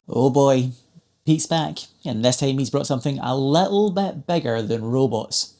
Oh boy, Pete's back, and this time he's brought something a little bit bigger than robots.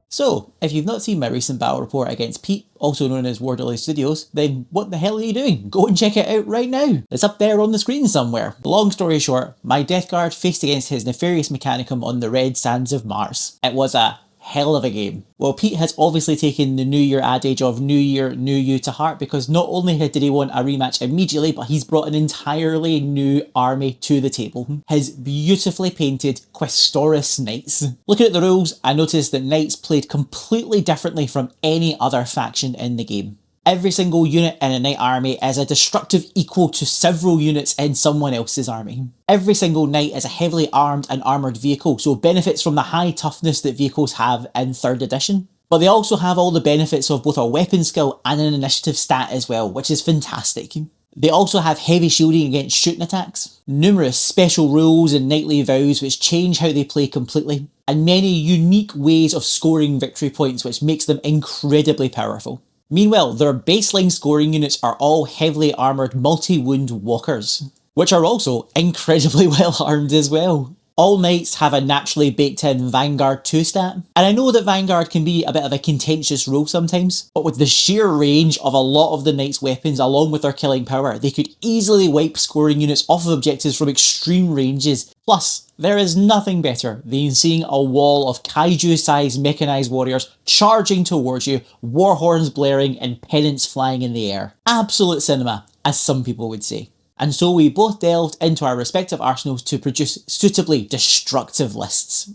So, if you've not seen my recent battle report against Pete, also known as Wardelay Studios, then what the hell are you doing? Go and check it out right now! It's up there on the screen somewhere. Long story short, my Death Guard faced against his nefarious Mechanicum on the red sands of Mars. It was a hell of a game. Well, Pete has obviously taken the New Year adage of New Year, New You to heart, because not only did he want a rematch immediately, but he's brought an entirely new army to the table. His beautifully painted Questoris Knights. Looking at the rules, I noticed that Knights played completely differently from any other faction in the game. Every single unit in a Knight army is a destructive equal to several units in someone else's army. Every single Knight is a heavily armed and armoured vehicle, so benefits from the high toughness that vehicles have in 3rd edition. But they also have all the benefits of both a weapon skill and an initiative stat as well, which is fantastic. They also have heavy shielding against shooting attacks, numerous special rules and knightly vows which change how they play completely, and many unique ways of scoring victory points which makes them incredibly powerful. Meanwhile, their baseline scoring units are all heavily armoured multi-wound walkers, which are also incredibly well armed as well. All Knights have a naturally baked in Vanguard 2 stat, and I know that Vanguard can be a bit of a contentious role sometimes, but with the sheer range of a lot of the Knights' weapons along with their killing power, they could easily wipe scoring units off of objectives from extreme ranges. Plus, there is nothing better than seeing a wall of kaiju-sized mechanised warriors charging towards you, war horns blaring and pennants flying in the air. Absolute cinema, as some people would say. And so we both delved into our respective arsenals to produce suitably destructive lists.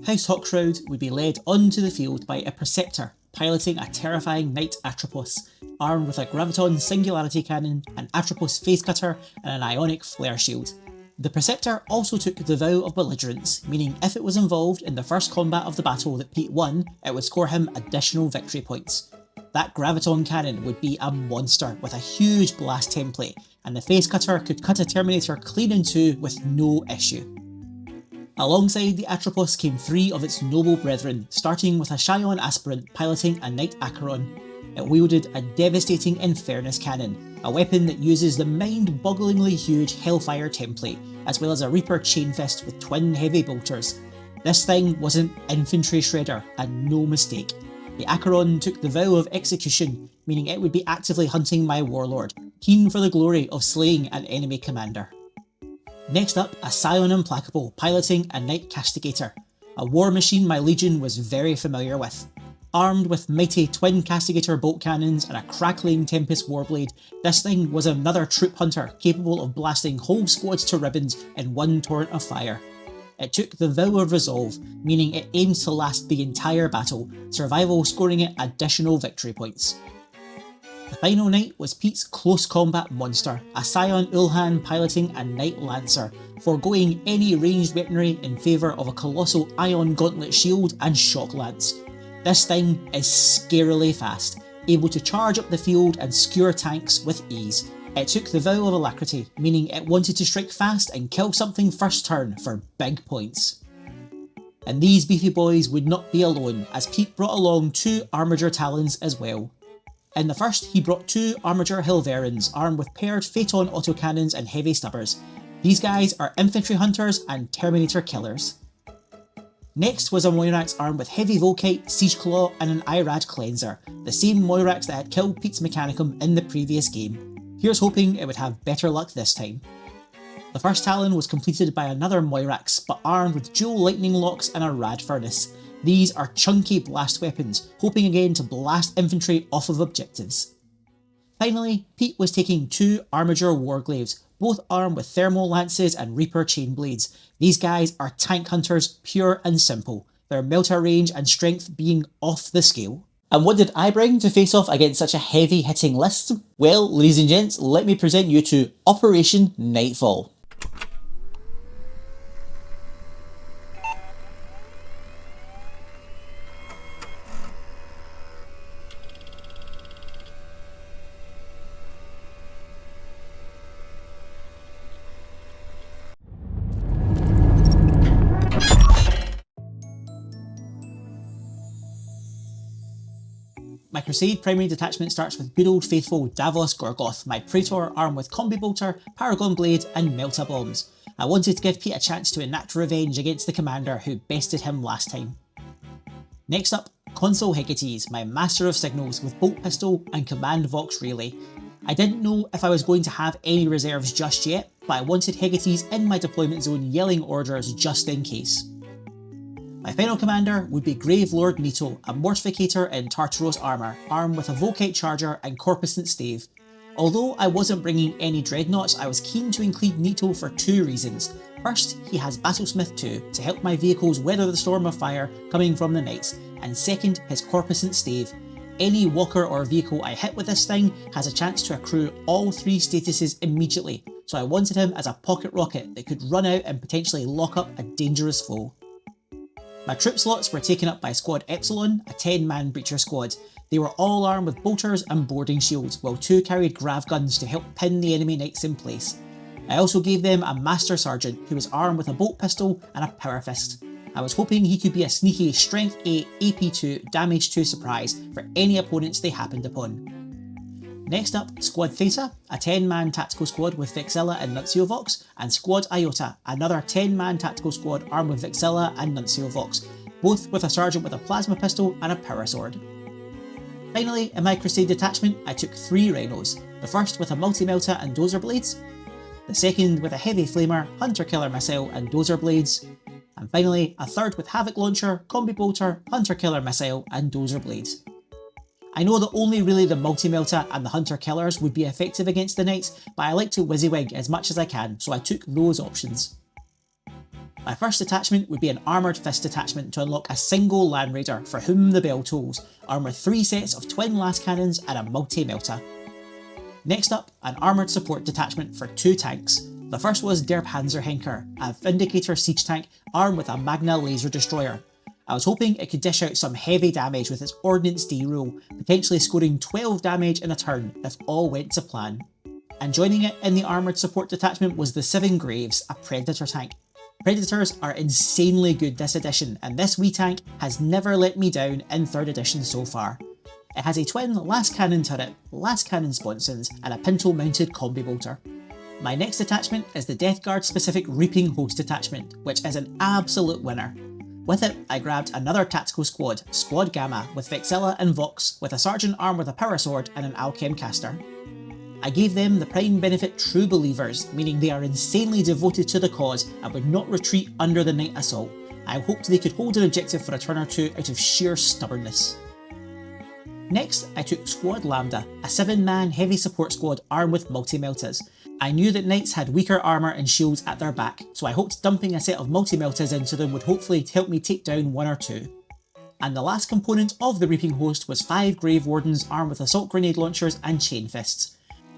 House Hawkshroud would be led onto the field by a Preceptor, piloting a terrifying Knight Atropos, armed with a Graviton Singularity Cannon, an Atropos Face Cutter, and an Ionic Flare Shield. The Preceptor also took the vow of belligerence, meaning if it was involved in the first combat of the battle that Pete won, it would score him additional victory points. That Graviton Cannon would be a monster with a huge blast template, and the Face Cutter could cut a Terminator clean in two with no issue. Alongside the Atropos came 3 of its noble brethren, starting with a Scion Aspirant piloting a Knight Acheron. It wielded a devastating Infernus Cannon, a weapon that uses the mind-bogglingly huge Hellfire template, as well as a Reaper Chainfist with twin heavy bolters. This thing was an infantry shredder, and no mistake. The Acheron took the vow of execution, meaning it would be actively hunting my warlord, keen for the glory of slaying an enemy commander. Next up, a Scion Implacable piloting a Knight Castigator, a war machine my legion was very familiar with. Armed with mighty twin Castigator bolt cannons and a crackling Tempest Warblade, this thing was another troop hunter capable of blasting whole squads to ribbons in one torrent of fire. It took the vow of resolve, meaning it aimed to last the entire battle, survival scoring it additional victory points. The final Knight was Pete's close combat monster, a Scion Ulhan piloting a Knight Lancer, foregoing any ranged weaponry in favour of a colossal Ion Gauntlet shield and Shock Lance. This thing is scarily fast, able to charge up the field and skewer tanks with ease. It took the vow of Alacrity, meaning it wanted to strike fast and kill something first turn for big points. And these beefy boys would not be alone, as Pete brought along 2 Armiger Talons as well. In the first, he brought 2 Armiger Hilverins armed with paired Phaeton autocannons and heavy stubbers. These guys are infantry hunters and Terminator killers. Next was a Moirax armed with heavy Volkite, Siege Claw and an Irad Cleanser, the same Moirax that had killed Pete's Mechanicum in the previous game. Here's hoping it would have better luck this time. The first Talon was completed by another Moirax, but armed with dual lightning locks and a Rad Furnace. These are chunky blast weapons, hoping again to blast infantry off of objectives. Finally, Pete was taking 2 Armiger Warglaives, both armed with thermal lances and Reaper chainblades. These guys are tank hunters, pure and simple, their melter range and strength being off the scale. And what did I bring to face off against such a heavy hitting list? Well, ladies and gents, let me present you to Operation Nightfall. Crusade primary detachment starts with good old faithful Davos Gorgoth, my Praetor armed with Combi Bolter, Paragon Blade and Melta Bombs. I wanted to give Pete a chance to enact revenge against the commander who bested him last time. Next up, Consul Hecates, my Master of Signals with Bolt Pistol and Command Vox Relay. I didn't know if I was going to have any reserves just yet, but I wanted Hecates in my deployment zone yelling orders just in case. My final commander would be Gravelord Nito, a Mortificator in Tartaros armour, armed with a Volkite Charger and Corpuscent Stave. Although I wasn't bringing any Dreadnoughts, I was keen to include Nito for two reasons. First, he has Battlesmith 2 to help my vehicles weather the storm of fire coming from the Knights, and second, his Corpuscent Stave. Any walker or vehicle I hit with this thing has a chance to accrue all three statuses immediately, so I wanted him as a pocket rocket that could run out and potentially lock up a dangerous foe. My troop slots were taken up by Squad Epsilon, a 10-man breacher squad. They were all armed with bolters and boarding shields, while two carried grav guns to help pin the enemy knights in place. I also gave them a Master Sergeant who was armed with a bolt pistol and a power fist. I was hoping he could be a sneaky Strength 8 AP 2 Damage 2 surprise for any opponents they happened upon. Next up, Squad Theta, a 10-man tactical squad with Vexilla and Nuncio Vox, and Squad Iota, another 10-man tactical squad armed with Vexilla and Nuncio Vox, both with a sergeant with a plasma pistol and a power sword. Finally, in my Crusade detachment, I took 3 Rhinos, the first with a multi-melta and dozer blades, the second with a heavy flamer, hunter killer missile and dozer blades, and finally a third with Havoc Launcher, Combi Bolter, hunter killer missile and dozer blades. I know that only really the multi-melta and the hunter killers would be effective against the knights, but I like to WYSIWYG as much as I can, so I took those options. My first detachment would be an Armoured Fist detachment to unlock a single Land Raider for whom the bell tolls, armed with 3 sets of twin las cannons and a multi-melta. Next up, an Armoured Support detachment for 2 tanks. The first was Der Panzerhenker, a Vindicator siege tank armed with a Magna laser destroyer. I was hoping it could dish out some heavy damage with its Ordnance D rule, potentially scoring 12 damage in a turn if all went to plan. And joining it in the Armoured Support detachment was the Seven Graves, a Predator tank. Predators are insanely good this edition, and this wee tank has never let me down in 3rd edition so far. It has a twin las cannon turret, las cannon sponsons, and a pintle mounted combi bolter. My next detachment is the Death Guard specific Reaping Host detachment, which is an absolute winner. With it, I grabbed another tactical squad, Squad Gamma, with Vexilla and Vox, with a sergeant armed with a power sword and an Alchem caster. I gave them the prime benefit True Believers, meaning they are insanely devoted to the cause and would not retreat under the Knight Assault. I hoped they could hold an objective for a turn or two out of sheer stubbornness. Next, I took Squad Lambda, a 7-man heavy support squad armed with multi-meltas. I knew that knights had weaker armour and shields at their back, so I hoped dumping a set of multi-meltas into them would hopefully help me take down 1 or 2. And the last component of the Reaping Host was 5 Grave Wardens armed with assault grenade launchers and chain fists.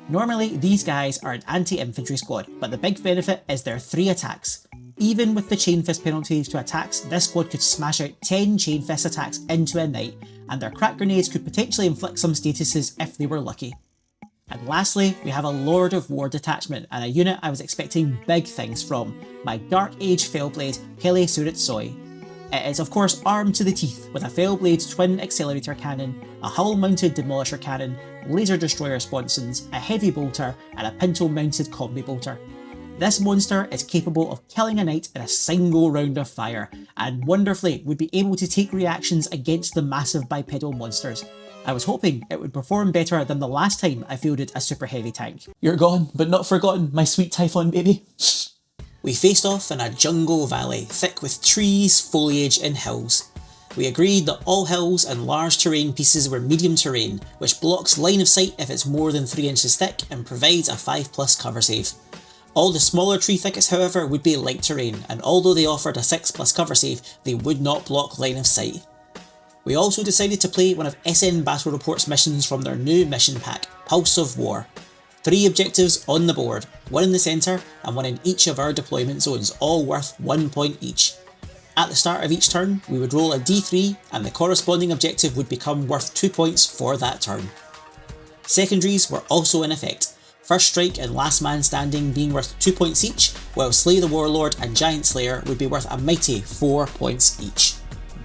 Normally, these guys are an anti-infantry squad, but the big benefit is their 3 attacks. Even with the chain fist penalties to attacks, this squad could smash out 10 chain fist attacks into a knight, and their crack grenades could potentially inflict some statuses if they were lucky. And lastly, we have a Lord of War detachment, and a unit I was expecting big things from, my Dark Age Fellblade, Pele Surit Soy. It is of course armed to the teeth with a Fellblade twin accelerator cannon, a hull-mounted demolisher cannon, laser destroyer sponsons, a heavy bolter, and a pintle-mounted combi bolter. This monster is capable of killing a knight in a single round of fire, and wonderfully would be able to take reactions against the massive bipedal monsters. I was hoping it would perform better than the last time I fielded a super heavy tank. You're gone, but not forgotten, my sweet Typhon baby. We faced off in a jungle valley, thick with trees, foliage and hills. We agreed that all hills and large terrain pieces were medium terrain, which blocks line of sight if it's more than 3 inches thick and provides a 5+ cover save. All the smaller tree thickets however would be light terrain, and although they offered a 6+ cover save, they would not block line of sight. We also decided to play one of SN Battle Report's missions from their new mission pack, Pulse of War. 3 objectives on the board, 1 in the centre and 1 in each of our deployment zones, all worth 1 point each. At the start of each turn, we would roll a d3 and the corresponding objective would become worth 2 points for that turn. Secondaries were also in effect, First Strike and Last Man Standing being worth 2 points each, while Slay the Warlord and Giant Slayer would be worth a mighty 4 points each.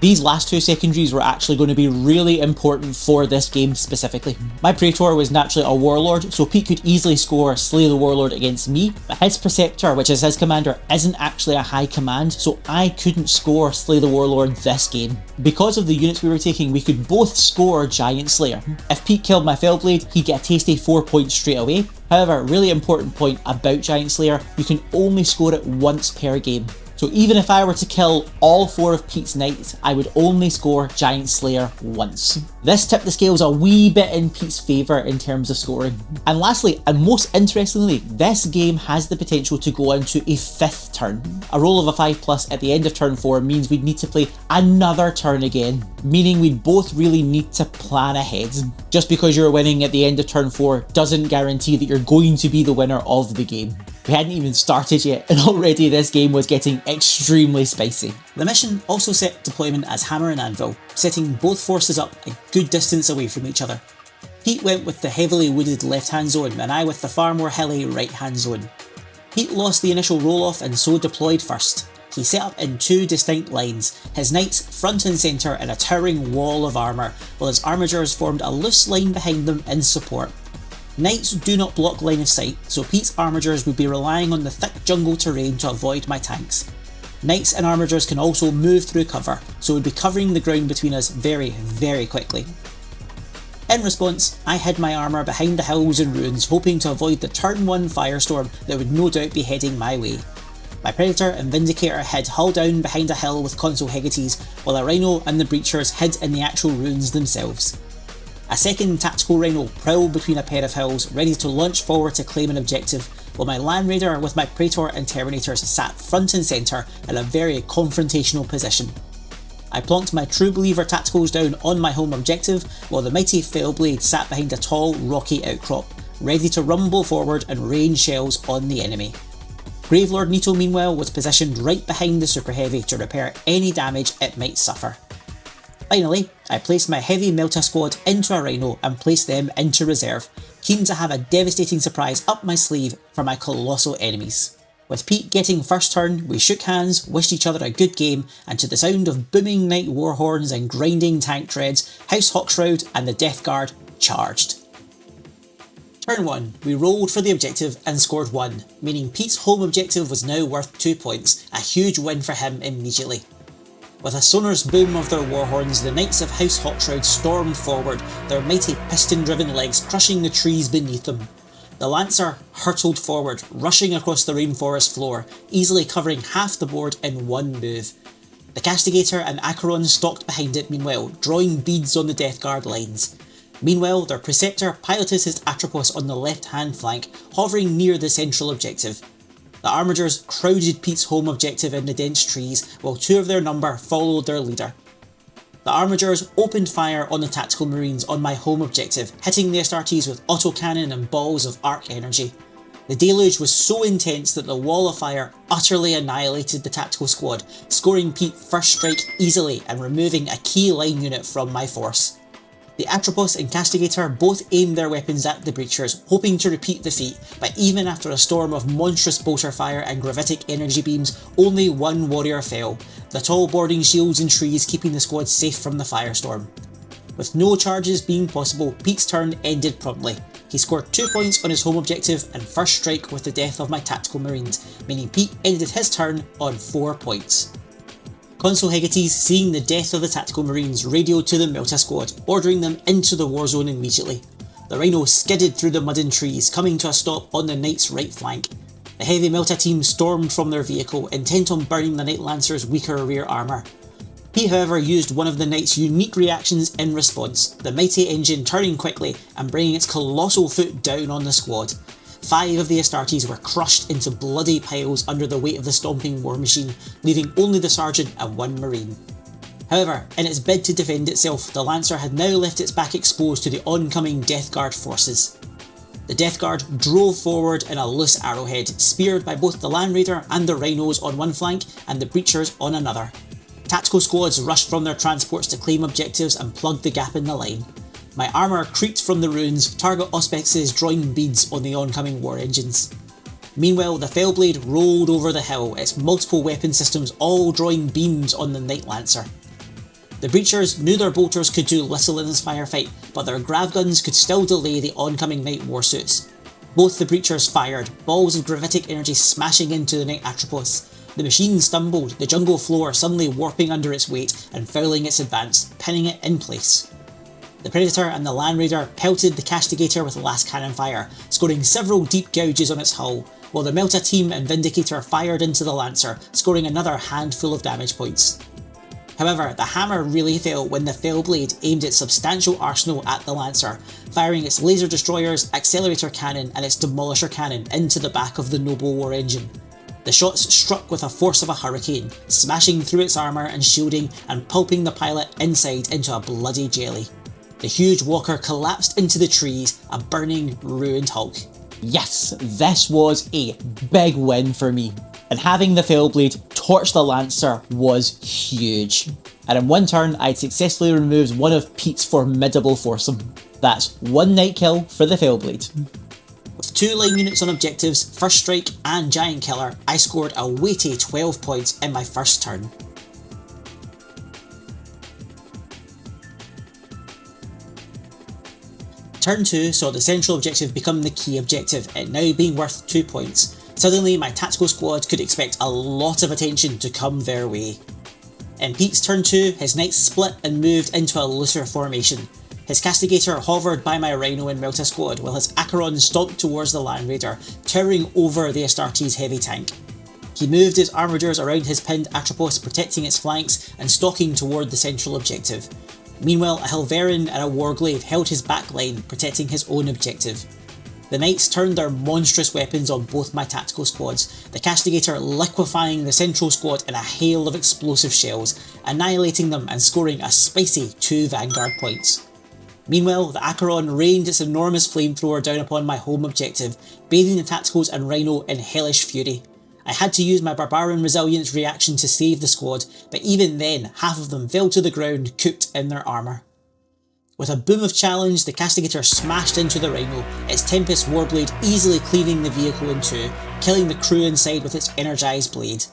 These last two secondaries were actually going to be really important for this game specifically. My Praetor was naturally a Warlord, so Pete could easily score Slay the Warlord against me, but his Preceptor, which is his commander, isn't actually a high command, so I couldn't score Slay the Warlord this game. Because of the units we were taking, we could both score Giant Slayer. If Pete killed my Fellblade, he'd get a tasty 4 points straight away. However, really important point about Giant Slayer, you can only score it once per game. So even if I were to kill all 4 of Pete's knights, I would only score Giant Slayer once. This tipped the scales a wee bit in Pete's favour in terms of scoring. And lastly, and most interestingly, this game has the potential to go into a 5th turn. A roll of a 5+ at the end of turn 4 means we'd need to play another turn again, meaning we'd both really need to plan ahead. Just because you're winning at the end of turn 4 doesn't guarantee that you're going to be the winner of the game. We hadn't even started yet, and already this game was getting extremely spicy. The mission also set deployment as Hammer and Anvil, setting both forces up a good distance away from each other. Pete went with the heavily wooded left-hand zone, and I with the far more hilly right-hand zone. Pete lost the initial roll-off and so deployed first. He set up in 2 distinct lines, his knights front and centre in a towering wall of armour, while his armigers formed a loose line behind them in support. Knights do not block line of sight, so Pete's armigers would be relying on the thick jungle terrain to avoid my tanks. Knights and armigers can also move through cover, so would be covering the ground between us very quickly. In response, I hid my armour behind the hills and ruins, hoping to avoid the turn 1 firestorm that would no doubt be heading my way. My Predator and Vindicator hid hull down behind a hill with Consul Hegetes, while a Rhino and the Breachers hid in the actual ruins themselves. A second tactical Rhino prowled between a pair of hills, ready to launch forward to claim an objective, while my Land Raider with my Praetor and Terminators sat front and centre in a very confrontational position. I plonked my True Believer tacticals down on my home objective, while the mighty Fellblade sat behind a tall, rocky outcrop, ready to rumble forward and rain shells on the enemy. Gravelord Nito meanwhile was positioned right behind the Super Heavy to repair any damage it might suffer. Finally, I placed my heavy Melta squad into a Rhino and placed them into reserve, keen to have a devastating surprise up my sleeve for my colossal enemies. With Pete getting first turn, we shook hands, wished each other a good game, and to the sound of booming knight war horns and grinding tank treads, House Hawkshroud and the Death Guard charged. Turn 1, we rolled for the objective and scored 1, meaning Pete's home objective was now worth 2 points, a huge win for him immediately. With a sonorous boom of their warhorns, the Knights of House Hawkshroud stormed forward, their mighty piston-driven legs crushing the trees beneath them. The Lancer hurtled forward, rushing across the rainforest floor, easily covering half the board in one move. The Castigator and Acheron stalked behind it meanwhile, drawing beads on the Death Guard lines. Meanwhile, their Preceptor piloted his Atropos on the left-hand flank, hovering near the central objective. The Armigers crowded Pete's home objective in the dense trees, while 2 of their number followed their leader. The Armigers opened fire on the Tactical Marines on my home objective, hitting the SRTs with autocannon and balls of arc energy. The deluge was so intense that the wall of fire utterly annihilated the tactical squad, scoring Pete first strike easily and removing a key line unit from my force. The Atropos and Castigator both aimed their weapons at the Breachers, hoping to repeat the feat, but even after a storm of monstrous bolter fire and gravitic energy beams, only one warrior fell, the tall boarding shields and trees keeping the squad safe from the firestorm. With no charges being possible, Pete's turn ended promptly. He scored 2 points on his home objective and first strike with the death of my tactical marines, meaning Pete ended his turn on 4 points. Consul Hegetes, seeing the death of the tactical marines, radioed to the Melta squad, ordering them into the war zone immediately. The Rhino skidded through the mud and trees, coming to a stop on the Knight's right flank. The heavy Melta team stormed from their vehicle, intent on burning the Knight Lancer's weaker rear armour. He however used one of the Knight's unique reactions in response, the mighty engine turning quickly and bringing its colossal foot down on the squad. 5 of the Astartes were crushed into bloody piles under the weight of the stomping war machine, leaving only the sergeant and 1 marine. However, in its bid to defend itself, the Lancer had now left its back exposed to the oncoming Death Guard forces. The Death Guard drove forward in a loose arrowhead, speared by both the Land Raider and the Rhinos on one flank and the Breachers on another. Tactical squads rushed from their transports to claim objectives and plug the gap in the line. My armour creaked from the ruins, target auspexes drawing beads on the oncoming war engines. Meanwhile, the Fellblade rolled over the hill, its multiple weapon systems all drawing beams on the Knight Lancer. The Breachers knew their bolters could do little in this firefight, but their grav guns could still delay the oncoming Knight warsuits. Both the Breachers fired, balls of gravitic energy smashing into the Knight Atropos. The machine stumbled, the jungle floor suddenly warping under its weight and fouling its advance, pinning it in place. The Predator and the Land Raider pelted the Castigator with last cannon fire, scoring several deep gouges on its hull, while the Melta team and Vindicator fired into the Lancer, scoring another handful of damage points. However, the hammer really fell when the Fellblade aimed its substantial arsenal at the Lancer, firing its laser destroyers, accelerator cannon and its demolisher cannon into the back of the Noble War engine. The shots struck with the force of a hurricane, smashing through its armour and shielding and pulping the pilot inside into a bloody jelly. The huge walker collapsed into the trees, a burning, ruined hulk. Yes, this was a big win for me, and having the Fellblade torch the Lancer was huge. And in one turn I'd successfully removed one of Pete's formidable foursome. That's one Knight kill for the Fellblade. With 2 line units on objectives, First Strike and Giant Killer, I scored a weighty 12 points in my first turn. Turn 2 saw the central objective become the key objective, it now being worth 2 points. Suddenly my tactical squad could expect a lot of attention to come their way. In Pete's turn 2, his Knights split and moved into a looser formation. His Castigator hovered by my Rhino and Melta squad while his Acheron stomped towards the Land Raider, towering over the Astartes heavy tank. He moved his armigers around his pinned Atropos, protecting its flanks and stalking toward the central objective. Meanwhile, a Helverin and a Warglaive held his back line, protecting his own objective. The Knights turned their monstrous weapons on both my tactical squads, the Castigator liquefying the central squad in a hail of explosive shells, annihilating them and scoring a spicy 2 Vanguard points. Meanwhile, the Acheron rained its enormous flamethrower down upon my home objective, bathing the Tacticals and Rhino in hellish fury. I had to use my Barbarian Resilience reaction to save the squad, but even then, half of them fell to the ground, cooked in their armour. With a boom of challenge, the Castigator smashed into the Rhino, its Tempest Warblade easily cleaving the vehicle in two, killing the crew inside with its energised blade.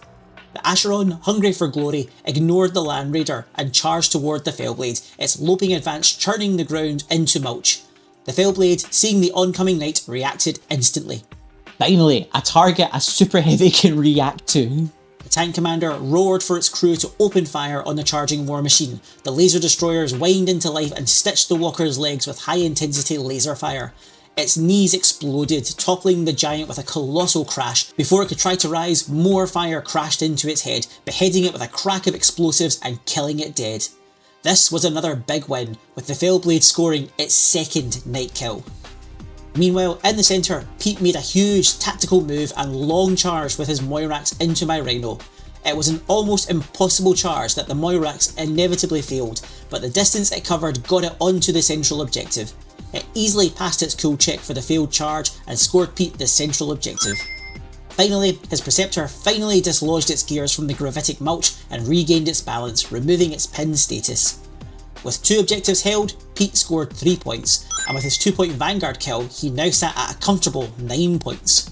The Acheron, hungry for glory, ignored the Land Raider and charged toward the Fellblade, its loping advance churning the ground into mulch. The Fellblade, seeing the oncoming Knight, reacted instantly. Finally, a target a super heavy can react to. The tank commander roared for its crew to open fire on the charging war machine. The laser destroyers whined into life and stitched the walker's legs with high intensity laser fire. Its knees exploded, toppling the giant with a colossal crash. Before it could try to rise, more fire crashed into its head, beheading it with a crack of explosives and killing it dead. This was another big win, with the Fellblade scoring its second Knight kill. Meanwhile, in the centre, Pete made a huge tactical move and long charge with his Moirax into my Rhino. It was an almost impossible charge that the Moirax inevitably failed, but the distance it covered got it onto the central objective. It easily passed its cool check for the failed charge and scored Pete the central objective. Finally, his Preceptor finally dislodged its gears from the gravitic mulch and regained its balance, removing its pin status. With 2 objectives held, Pete scored 3 points, and with his 2-point Vanguard kill, he now sat at a comfortable 9 points.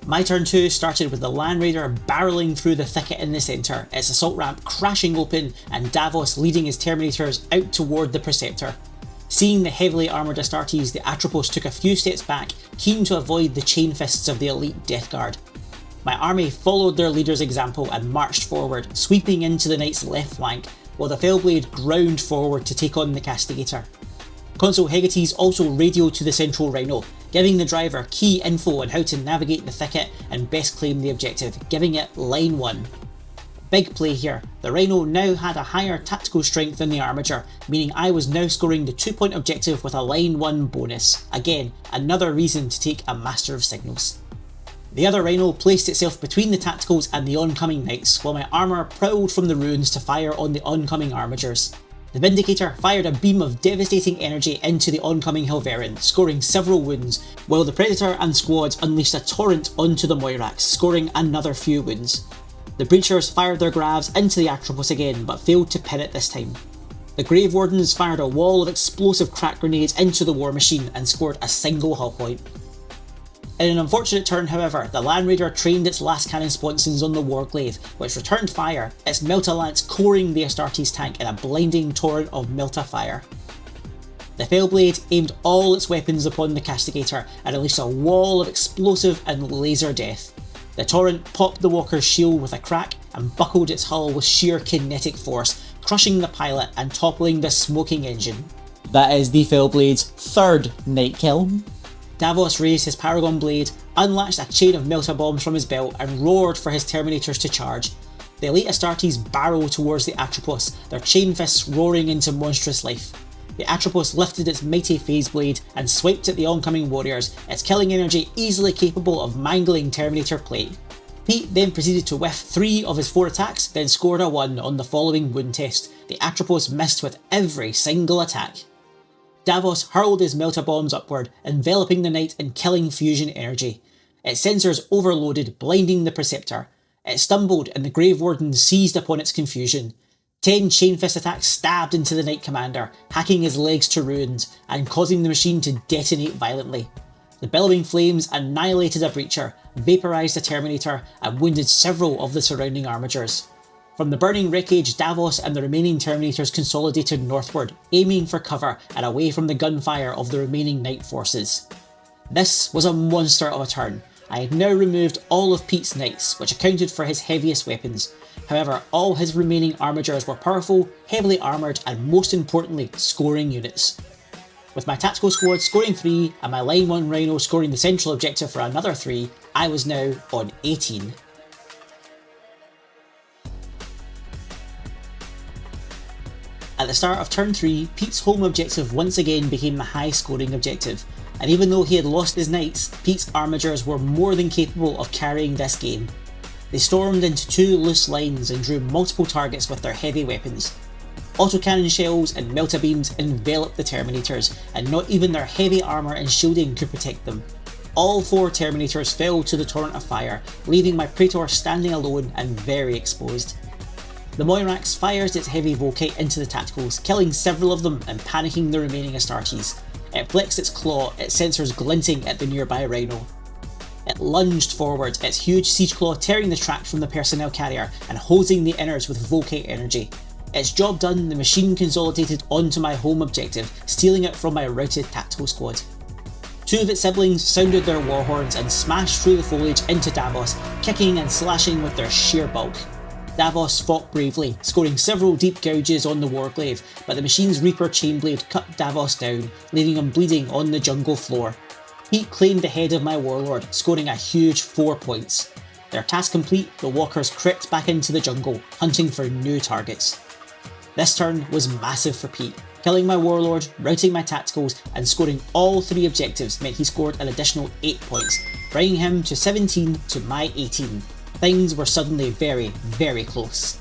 My turn 2 started with the Land Raider barrelling through the thicket in the centre, its assault ramp crashing open and Davos leading his Terminators out toward the Preceptor. Seeing the heavily armoured Astartes, the Atropos took a few steps back, keen to avoid the chain fists of the elite Death Guard. My army followed their leader's example and marched forward, sweeping into the Knight's left flank, while the Fellblade ground forward to take on the Castigator. Consul Hegetes also radioed to the central Rhino, giving the driver key info on how to navigate the thicket and best claim the objective, giving it line 1. Big play here, the Rhino now had a higher tactical strength than the Armiger, meaning I was now scoring the 2-point objective with a line 1 bonus. Again, another reason to take a Master of Signals. The other Rhino placed itself between the Tacticals and the oncoming Knights, while my armour prowled from the ruins to fire on the oncoming Armigers. The Vindicator fired a beam of devastating energy into the oncoming Helverin, scoring several wounds, while the Predator and squads unleashed a torrent onto the Moirax, scoring another few wounds. The Breachers fired their Gravs into the Atropos again, but failed to pin it this time. The Grave Wardens fired a wall of explosive crack grenades into the war machine and scored a single hull point. In an unfortunate turn, however, the Land Raider trained its last cannon sponsons on the Warglaive, which returned fire, its Melta Lance coring the Astartes tank in a blinding torrent of Melta fire. The Fellblade aimed all its weapons upon the Castigator and unleashed a wall of explosive and laser death. The torrent popped the walker's shield with a crack and buckled its hull with sheer kinetic force, crushing the pilot and toppling the smoking engine. That is the Fellblade's third night kill. Davos raised his Paragon Blade, unlatched a chain of Melta bombs from his belt and roared for his Terminators to charge. The elite Astartes barreled towards the Atropos, their chain fists roaring into monstrous life. The Atropos lifted its mighty phase blade and swiped at the oncoming warriors, its killing energy easily capable of mangling Terminator plate. Pete then proceeded to whiff 3 of his 4 attacks, then scored a 1 on the following wound test. The Atropos missed with every single attack. Davos hurled his Melta bombs upward, enveloping the knight in killing fusion energy. Its sensors overloaded, blinding the Preceptor. It stumbled and the Grave Warden seized upon its confusion. 10 chain fist attacks stabbed into the Knight Commander, hacking his legs to ruins and causing the machine to detonate violently. The billowing flames annihilated a breacher, vaporised a Terminator and wounded several of the surrounding armatures. From the burning wreckage, Davos and the remaining Terminators consolidated northward, aiming for cover and away from the gunfire of the remaining Knight forces. This was a monster of a turn. I had now removed all of Pete's Knights, which accounted for his heaviest weapons. However, all his remaining armigers were powerful, heavily armoured and most importantly, scoring units. With my tactical squad scoring 3 and my Line 1 Rhino scoring the central objective for another 3, I was now on 18. At the start of turn 3, Pete's home objective once again became the high scoring objective, and even though he had lost his knights, Pete's armigers were more than capable of carrying this game. They stormed into 2 loose lines and drew multiple targets with their heavy weapons. Autocannon shells and Melta beams enveloped the Terminators, and not even their heavy armour and shielding could protect them. All 4 Terminators fell to the torrent of fire, leaving my Praetor standing alone and very exposed. The Moirax fires its heavy Volkite into the tacticals, killing several of them and panicking the remaining Astartes. It flexed its claw, its sensors glinting at the nearby Rhino. It lunged forward, its huge siege claw tearing the track from the personnel carrier and hosing the innards with Volkite energy. Its job done, the machine consolidated onto my home objective, stealing it from my routed tactical squad. 2 of its siblings sounded their war horns and smashed through the foliage into Davos, kicking and slashing with their sheer bulk. Davos fought bravely, scoring several deep gouges on the Warglaive, but the machine's Reaper Chainblade cut Davos down, leaving him bleeding on the jungle floor. Pete claimed the head of my Warlord, scoring a huge 4 points. Their task complete, the walkers crept back into the jungle, hunting for new targets. This turn was massive for Pete. Killing my Warlord, routing my tacticals, and scoring all 3 objectives meant he scored an additional 8 points, bringing him to 17 to my 18. Things were suddenly very, very close.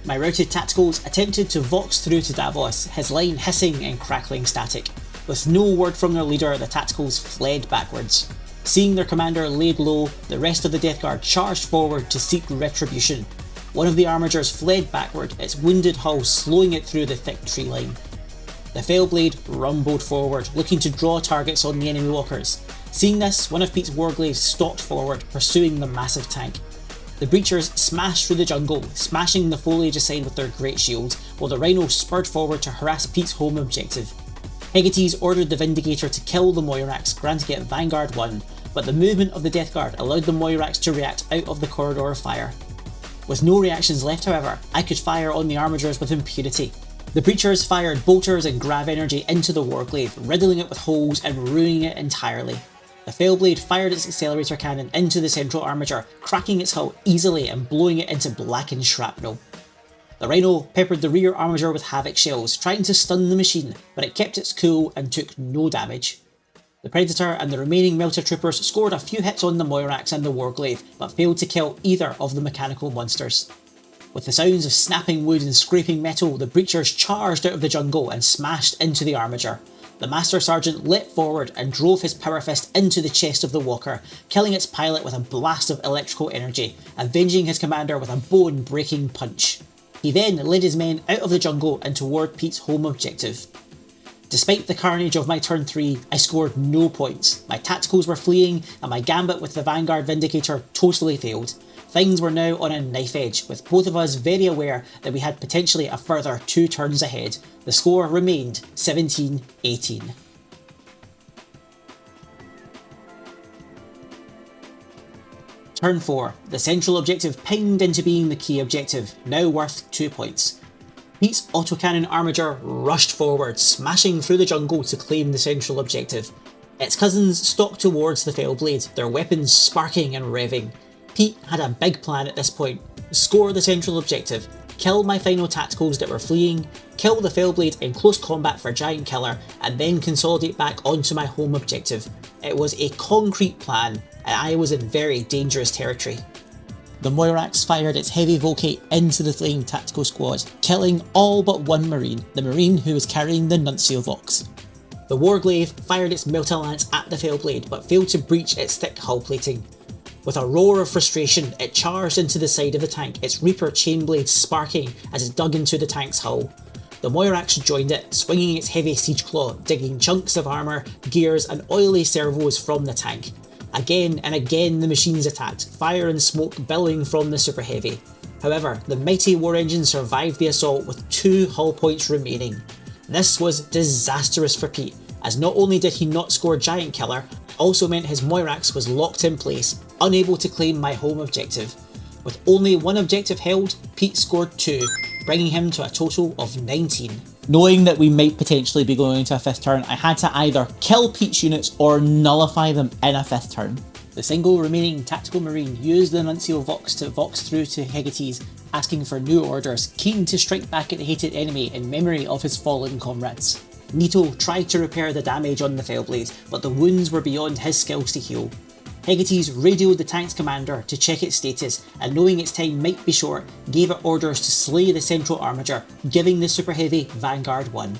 My routed tacticals attempted to vox through to Davos, his line hissing and crackling static. With no word from their leader, the tacticals fled backwards. Seeing their commander laid low, the rest of the Death Guard charged forward to seek retribution. One of the armigers fled backward, its wounded hull slowing it through the thick tree line. The Fellblade rumbled forward, looking to draw targets on the enemy walkers. Seeing this, one of Pete's Warglaives stalked forward, pursuing the massive tank. The Breachers smashed through the jungle, smashing the foliage aside with their great shields, while the Rhino spurred forward to harass Pete's home objective. Hegetes ordered the Vindicator to kill the Moirax, granting it Vanguard 1, but the movement of the Death Guard allowed the Moirax to react out of the corridor of fire. With no reactions left, however, I could fire on the armigers with impunity. The Breachers fired bolters and grav energy into the Warglaive, riddling it with holes and ruining it entirely. The Fellblade fired its accelerator cannon into the central armiger, cracking its hull easily and blowing it into blackened shrapnel. The Rhino peppered the rear armiger with Havoc shells, trying to stun the machine, but it kept its cool and took no damage. The Predator and the remaining Melta troopers scored a few hits on the Moirax and the Warglaive, but failed to kill either of the mechanical monsters. With the sounds of snapping wood and scraping metal, the Breachers charged out of the jungle and smashed into the armiger. The Master Sergeant leapt forward and drove his power fist into the chest of the walker, killing its pilot with a blast of electrical energy, avenging his commander with a bone-breaking punch. He then led his men out of the jungle and toward Pete's home objective. Despite the carnage of my turn 3, I scored no points. My tacticals were fleeing, and my gambit with the Vanguard Vindicator totally failed. Things were now on a knife edge, with both of us very aware that we had potentially a further 2 turns ahead. The score remained 17-18. Turn 4. The central objective pinged into being the key objective, now worth 2 points. Pete's autocannon armature rushed forward, smashing through the jungle to claim the central objective. Its cousins stalked towards the Fellblade, their weapons sparking and revving. Pete had a big plan at this point: score the central objective, kill my final tacticals that were fleeing, kill the Fellblade in close combat for Giant Killer, and then consolidate back onto my home objective. It was a concrete plan, and I was in very dangerous territory. The Moirax fired its heavy Volkite into the fleeing tactical squad, killing all but one Marine, the Marine who was carrying the Nuncio Vox. The Warglaive fired its Melta-Lance at the Fellblade, but failed to breach its thick hull plating. With a roar of frustration, it charged into the side of the tank, its Reaper chainblade sparking as it dug into the tank's hull. The Moirax joined it, swinging its heavy siege claw, digging chunks of armour, gears and oily servos from the tank. Again and again the machines attacked, fire and smoke billowing from the Super Heavy. However, the mighty war engine survived the assault with 2 hull points remaining. This was disastrous for Pete, as not only did he not score Giant Killer, it also meant his Moirax was locked in place, unable to claim my home objective. With only 1 objective held, Pete scored 2, bringing him to a total of 19. Knowing that we might potentially be going into a 5th turn, I had to either kill Pete's units or nullify them in a 5th turn. The single remaining tactical marine used the Nuncio Vox to vox through to Hegetes, asking for new orders, keen to strike back at the hated enemy in memory of his fallen comrades. Nito tried to repair the damage on the Fellblade, but the wounds were beyond his skills to heal. Hegetes radioed the tank's commander to check its status, and knowing its time might be short, gave it orders to slay the central armature, giving the Super Heavy Vanguard 1.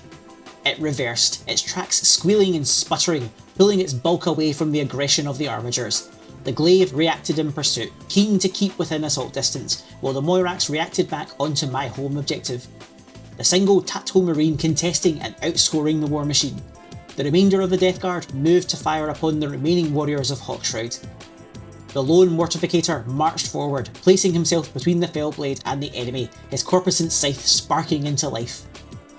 It reversed, its tracks squealing and sputtering, pulling its bulk away from the aggression of the armatures. The Glaive reacted in pursuit, keen to keep within assault distance, while the Moirax reacted back onto my home objective. The single tactical marine contesting and outscoring the war machine. The remainder of the Death Guard moved to fire upon the remaining warriors of Hawkshroud. The lone Mortificator marched forward, placing himself between the Fellblade and the enemy, his corpuscent scythe sparking into life.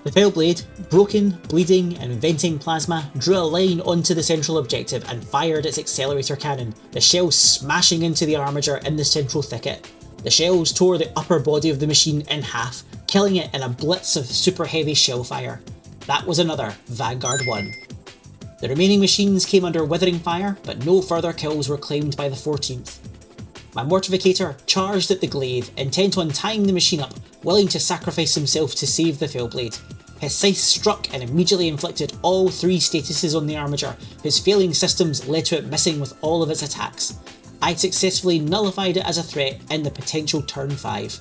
The Fellblade, broken, bleeding and venting plasma, drew a line onto the central objective and fired its accelerator cannon, the shells smashing into the armature in the central thicket. The shells tore the upper body of the machine in half, killing it in a blitz of super heavy shell fire. That was another Vanguard 1. The remaining machines came under withering fire, but no further kills were claimed by the 14th. My Mortificator charged at the Glaive, intent on tying the machine up, willing to sacrifice himself to save the Fellblade. His scythe struck and immediately inflicted all 3 statuses on the armature, whose failing systems led to it missing with all of its attacks. I successfully nullified it as a threat in the potential turn 5.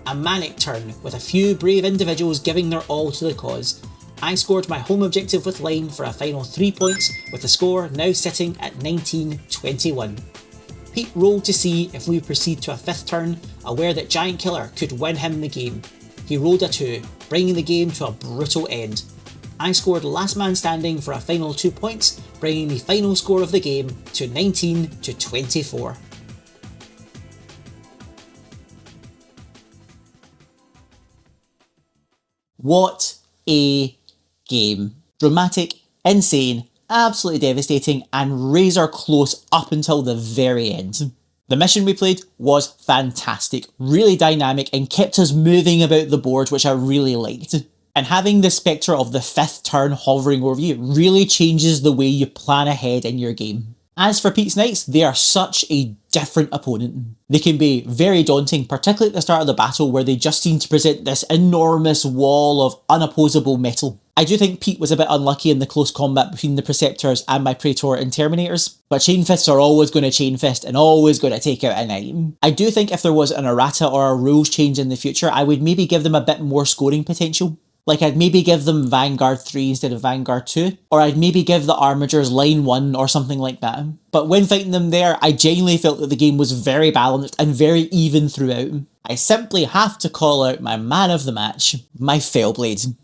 A manic turn, with a few brave individuals giving their all to the cause. I scored my home objective with line for a final 3 points, with the score now sitting at 19-21. Pete rolled to see if we proceed to a 5th turn, aware that Giant Killer could win him the game. He rolled a 2, bringing the game to a brutal end. I scored last man standing for a final 2 points, bringing the final score of the game to 19-24. What a game. Dramatic, insane, absolutely devastating, and razor close up until the very end. The mission we played was fantastic, really dynamic, and kept us moving about the board, which I really liked. And having the spectre of the 5th turn hovering over you really changes the way you plan ahead in your game. As for Pete's Knights, they are such a different opponent. They can be very daunting, particularly at the start of the battle where they just seem to present this enormous wall of unopposable metal. I do think Pete was a bit unlucky in the close combat between the Preceptors and my Praetor and Terminators, but Chainfists are always going to Chainfist and always going to take out a knight. I do think if there was an errata or a rules change in the future, I would maybe give them a bit more scoring potential. Like I'd maybe give them Vanguard 3 instead of Vanguard 2, or I'd maybe give the Armatures line 1 or something like that. But when fighting them there, I genuinely felt that the game was very balanced and very even throughout. I simply have to call out my man of the match, my Fellblade.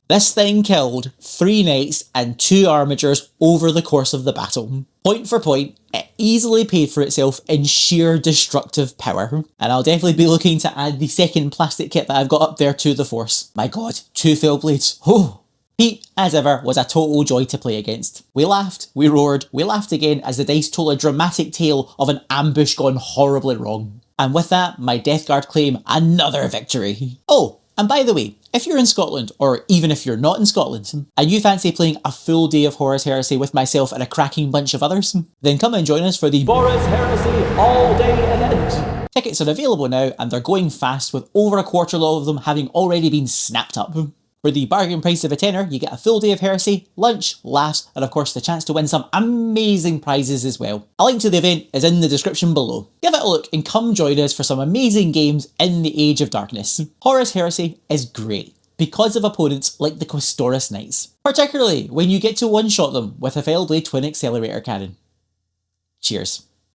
This thing killed 3 knights and 2 armigers over the course of the battle. Point for point, it easily paid for itself in sheer destructive power. And I'll definitely be looking to add the second plastic kit that I've got up there to the force. My god, 2 Fellblades. Oh! Pete, as ever, was a total joy to play against. We laughed, we roared, we laughed again as the dice told a dramatic tale of an ambush gone horribly wrong. And with that, my Death Guard claim another victory. Oh, and by the way, if you're in Scotland, or even if you're not in Scotland, and you fancy playing a full day of Horus Heresy with myself and a cracking bunch of others, then come and join us for the Horus Heresy all-day event. Tickets are available now, and they're going fast, with over a quarter of them having already been snapped up. For the bargain price of a tenner, you get a full day of Heresy, lunch, laughs, and of course the chance to win some amazing prizes as well. A link to the event is in the description below. Give it a look and come join us for some amazing games in the Age of Darkness. Horus Heresy is great because of opponents like the Questoris Knights, particularly when you get to one-shot them with a Fellblade Twin Accelerator Cannon. Cheers.